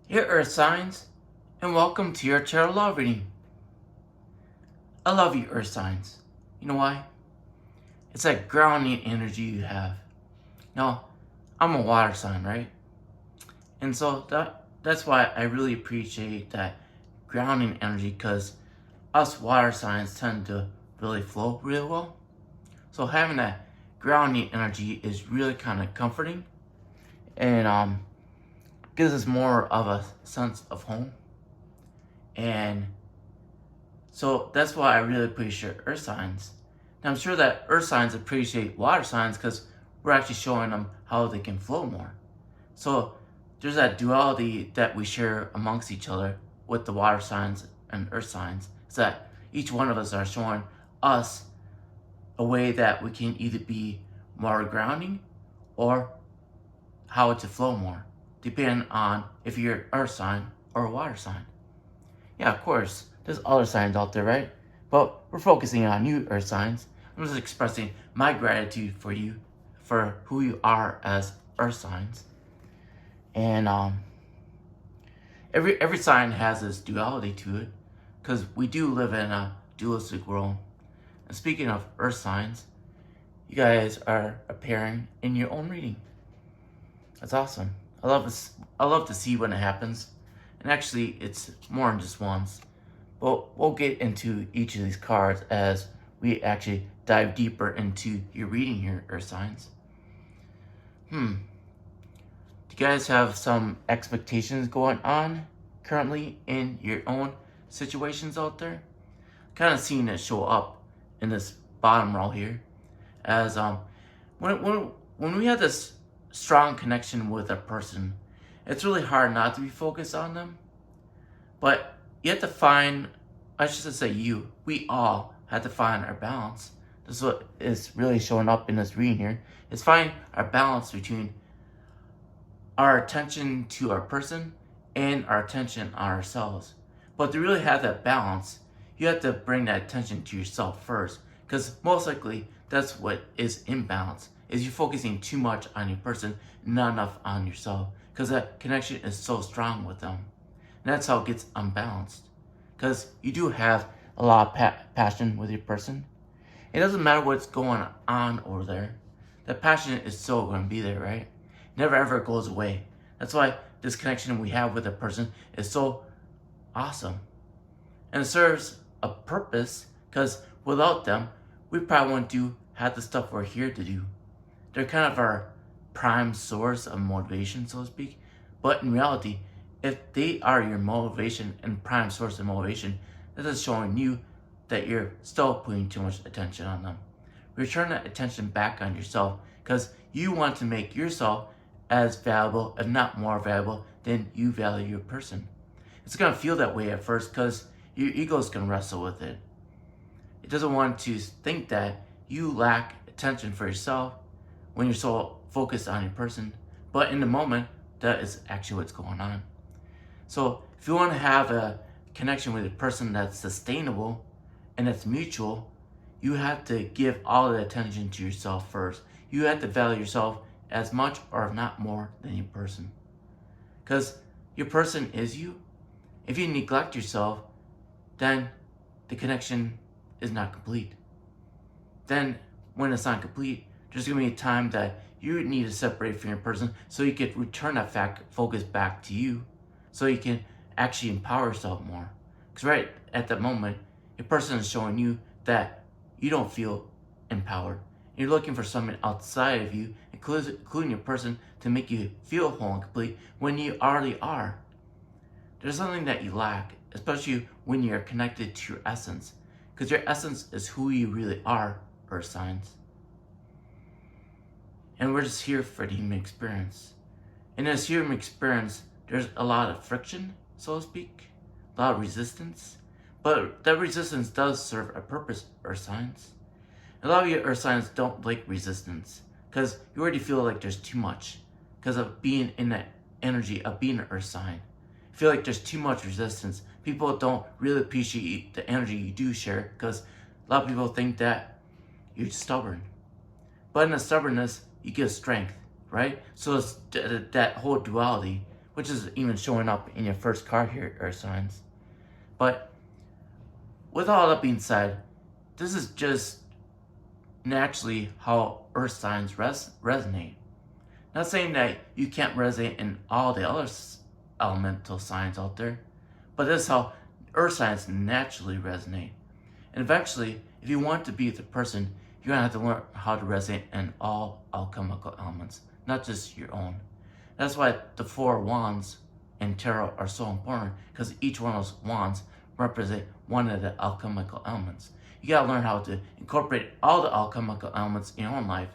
Here Earth signs, and welcome to your tarot love reading. I love you, Earth signs. You know why? It's that grounding energy you have. Now, I'm a water sign, right? And so that's why I really appreciate that grounding energy, because us water signs tend to really flow really well. So having that grounding energy is really kind of comforting, and gives us more of a sense of home. And so that's why I really appreciate earth signs. Now I'm sure that earth signs appreciate water signs because we're actually showing them how they can flow more. So there's that duality that we share amongst each other with the water signs and earth signs. It's that each one of us are showing us a way that we can either be more grounding or how to flow more, depending on if you're an earth sign or a water sign. Yeah, of course, there's other signs out there, right? But we're focusing on you, earth signs. I'm just expressing my gratitude for you, for who you are as earth signs. And every sign has this duality to it, because we do live in a dualistic world. And speaking of earth signs, you guys are appearing in your own reading. That's awesome. I love to see when it happens. And actually, it's more than just once. But we'll get into each of these cards as we actually dive deeper into your reading here, Earth signs. Do you guys have some expectations going on currently in your own situations out there? Kind of seeing it show up in this bottom row here, as when we have this strong connection with a person, it's really hard not to be focused on them. But you have to find, I should say we all have to find our balance. This is what is really showing up in this reading here. Is find our balance between our attention to our person and our attention on ourselves. But to really have that balance, you have to bring that attention to yourself first. Because most likely, that's what is imbalance. Is you focusing too much on your person, not enough on yourself. Because that connection is so strong with them. And that's how it gets unbalanced. Because you do have a lot of passion with your person. It doesn't matter what's going on over there. That passion is still going to be there, right? Never ever goes away. That's why this connection we have with a person is so awesome. And it serves a purpose, because without them, we probably wouldn't do half the stuff we're here to do. They're kind of our prime source of motivation, so to speak. But in reality, if they are your motivation and prime source of motivation, that is showing you that you're still putting too much attention on them. Return that attention back on yourself, because you want to make yourself as valuable, if not more valuable, than you value your person. It's going to feel that way at first, because your ego is going to wrestle with it. It doesn't want to think that you lack attention for yourself when you're so focused on your person. But in the moment, that is actually what's going on. So if you want to have a connection with a person that's sustainable and that's mutual, you have to give all the attention to yourself first. You have to value yourself as much or if not more than your person. Because your person is you. If you neglect yourself, then the connection is not complete. Then when it's not complete, there's going to be a time that you need to separate from your person so you can return that focus back to you, so you can actually empower yourself more. Because right at that moment, your person is showing you that you don't feel empowered. You're looking for something outside of you, including your person, to make you feel whole and complete when you already are. There's something that you lack, especially when you're connected to your essence. Because your essence is who you really are, Earth signs. And we're just here for the human experience. In this human experience, there's a lot of friction, so to speak, a lot of resistance. But that resistance does serve a purpose, Earth signs. A lot of you Earth signs don't like resistance, because you already feel like there's too much, because of being in that energy of being an Earth sign. You feel like there's too much resistance. People don't really appreciate the energy you do share, because a lot of people think that you're stubborn. But in the stubbornness, you give strength, right? So it's that whole duality which is even showing up in your first card here, Earth signs. But with all that being said, this is just naturally how Earth signs resonate. Not saying that you can't resonate in all the other elemental signs out there, but this is how Earth signs naturally resonate. And eventually, if you want to be the person, you're going to have to learn how to resonate in all alchemical elements, not just your own. That's why the 4 wands in tarot are so important, because each one of those wands represent one of the alchemical elements. You got to learn how to incorporate all the alchemical elements in your own life,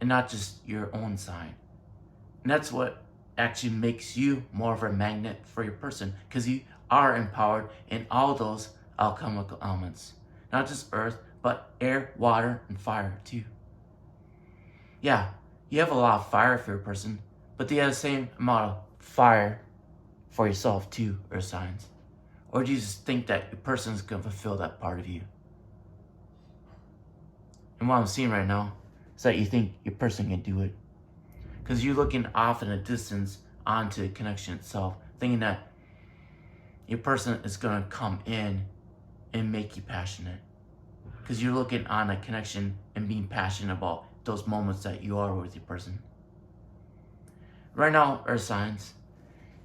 and not just your own sign. And that's what actually makes you more of a magnet for your person, because you are empowered in all those alchemical elements. Not just earth, but air, water, and fire too. Yeah, you have a lot of fire for your person, but do you have the same amount of fire for yourself too, Earth signs? Or do you just think that your person is going to fulfill that part of you? And what I'm seeing right now is that you think your person can do it. Because you're looking off in a distance onto the connection itself, thinking that your person is going to come in and make you passionate. Because you're looking on a connection and being passionate about those moments that you are with your person. Right now, Earth signs,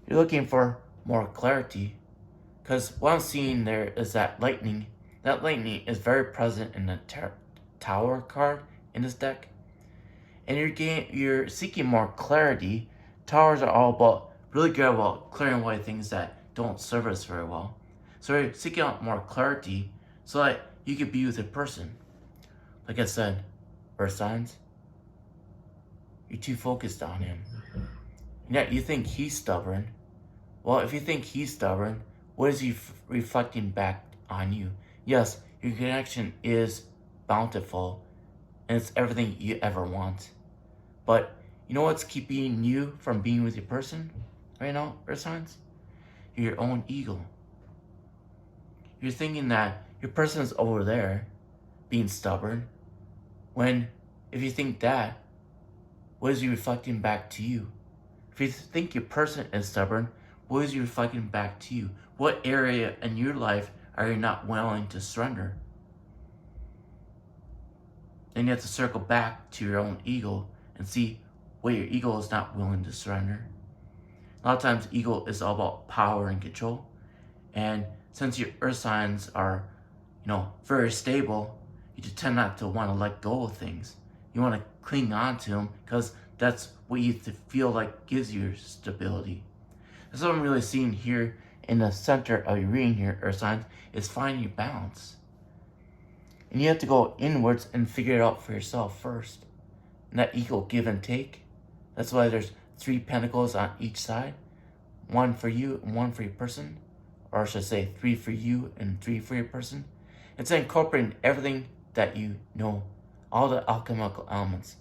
you're looking for more clarity. Because what I'm seeing there is that lightning. That lightning is very present in the Tower card in this deck. And you're seeking more clarity. Towers are all about really good about clearing away things that don't serve us very well. So you're seeking out more clarity so that you could be with a person. Like I said, Earth signs, you're too focused on him. And yet you think he's stubborn. Well, if you think he's stubborn, what is he reflecting back on you? Yes, your connection is bountiful, and it's everything you ever want. But you know what's keeping you from being with your person right now, Earth signs? Your own ego. You're thinking that your person is over there being stubborn, when if you think that, what is he reflecting back to you? If you think your person is stubborn, what is he reflecting back to you? What area in your life are you not willing to surrender? And you have to circle back to your own ego and see what your ego is not willing to surrender. A lot of times, ego is all about power and control. And since your Earth signs are, very stable, you just tend not to want to let go of things. You want to cling on to them because that's what you feel like gives you stability. That's what I'm really seeing here in the center of your reading here, Earth signs, is finding your balance. And you have to go inwards and figure it out for yourself first. And that equal give and take. That's why there's 3 pentacles on each side. 1 for you and 1 for your person. Or I should say 3 for you and 3 for your person. It's incorporating everything that you know. All the alchemical elements.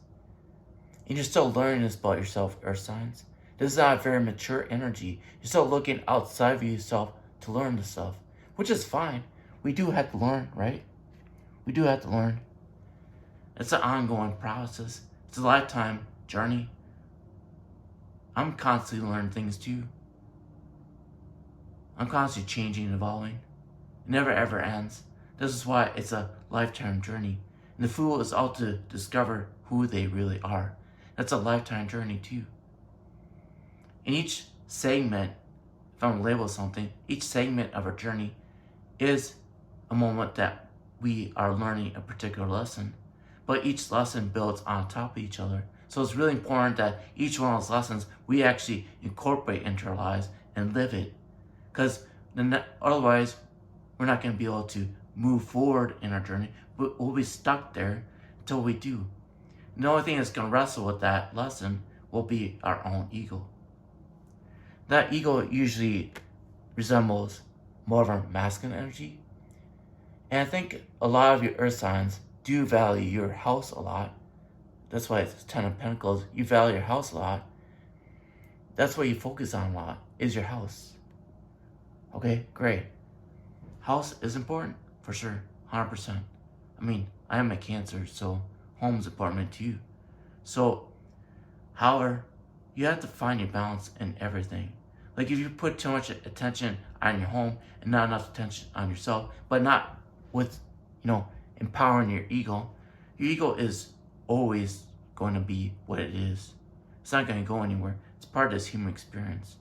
And you're still learning this about yourself, Earth signs. This is not a very mature energy. You're still looking outside of yourself to learn this stuff. Which is fine. We do have to learn, right? We do have to learn. It's an ongoing process. It's a lifetime journey. I'm constantly learning things too. I'm constantly changing and evolving. It never ever ends. This is why it's a lifetime journey. And the fool is out to discover who they really are. That's a lifetime journey too. In each segment, if I'm going to label something, each segment of our journey is a moment that we are learning a particular lesson. But each lesson builds on top of each other. So it's really important that each one of those lessons we actually incorporate into our lives and live it. Because otherwise, we're not going to be able to move forward in our journey. But we'll be stuck there until we do. And the only thing that's going to wrestle with that lesson will be our own ego. That ego usually resembles more of a masculine energy. And I think a lot of your Earth signs do value your house a lot. That's why it's 10 of Pentacles. You value your house a lot. That's what you focus on a lot, is your house. Okay, great. House is important, for sure, 100%. I mean, I am a Cancer, so home is important to you. So, however, you have to find your balance in everything. Like if you put too much attention on your home and not enough attention on yourself, but not with, empowering your ego is always going to be what it is. It's not going to go anywhere. It's part of this human experience.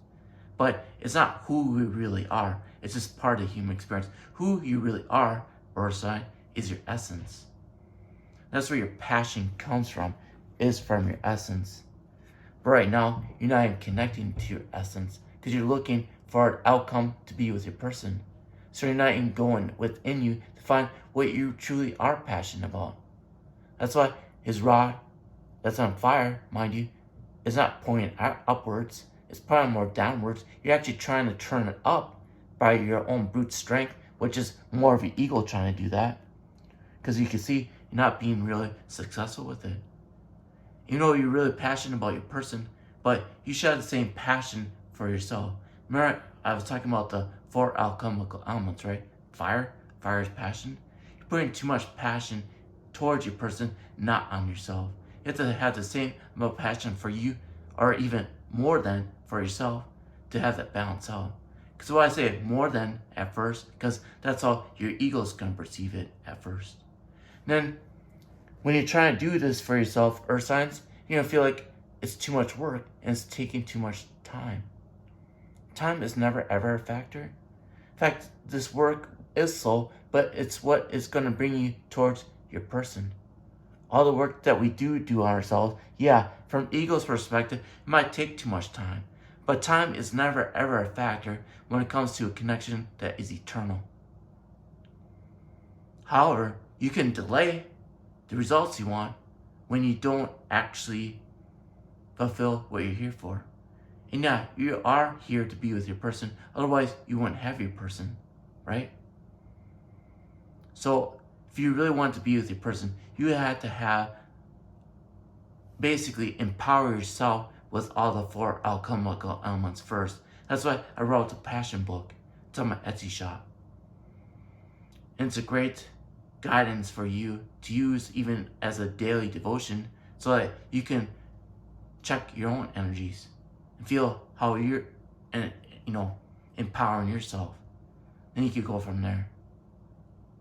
But it's not who we really are. It's just part of the human experience. Who you really are, earth sign, is your essence. That's where your passion comes from, is from your essence. But right now, you're not even connecting to your essence because you're looking for an outcome to be with your person. So you're not even going within you to find what you truly are passionate about. That's why his rod that's on fire, mind you, is not pointing upwards. It's probably more downwards. You're actually trying to turn it up by your own brute strength, which is more of your ego trying to do that. Because you can see you're not being really successful with it. You know you're really passionate about your person, but you should have the same passion for yourself. Remember, I was talking about the 4 alchemical elements, right? Fire is passion. You're putting too much passion towards your person, not on yourself. You have to have the same amount of passion for you, or even more than for yourself, to have that balance out. Because why I say more than at first, because that's how your ego is going to perceive it at first. Then, when you're trying to do this for yourself, earth signs, you're going to feel like it's too much work and it's taking too much time. Time is never ever a factor. In fact, this work is slow, but it's what is going to bring you towards your person. All the work that we do on ourselves, yeah, from ego's perspective, it might take too much time. But time is never ever a factor when it comes to a connection that is eternal. However, you can delay the results you want when you don't actually fulfill what you're here for. And yeah, you are here to be with your person, otherwise you wouldn't have your person, right? So if you really want to be with your person, you have to have, basically empower yourself with all the 4 alchemical elements first. That's why I wrote the passion book. It's on my Etsy shop. And it's a great guidance for you to use even as a daily devotion so that you can check your own energies and feel how you're, empowering yourself. Then you can go from there.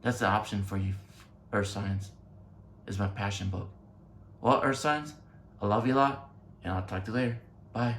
That's the option for you, earth signs, is my passion book. Well, earth signs, I love you a lot, and I'll talk to you later. Bye.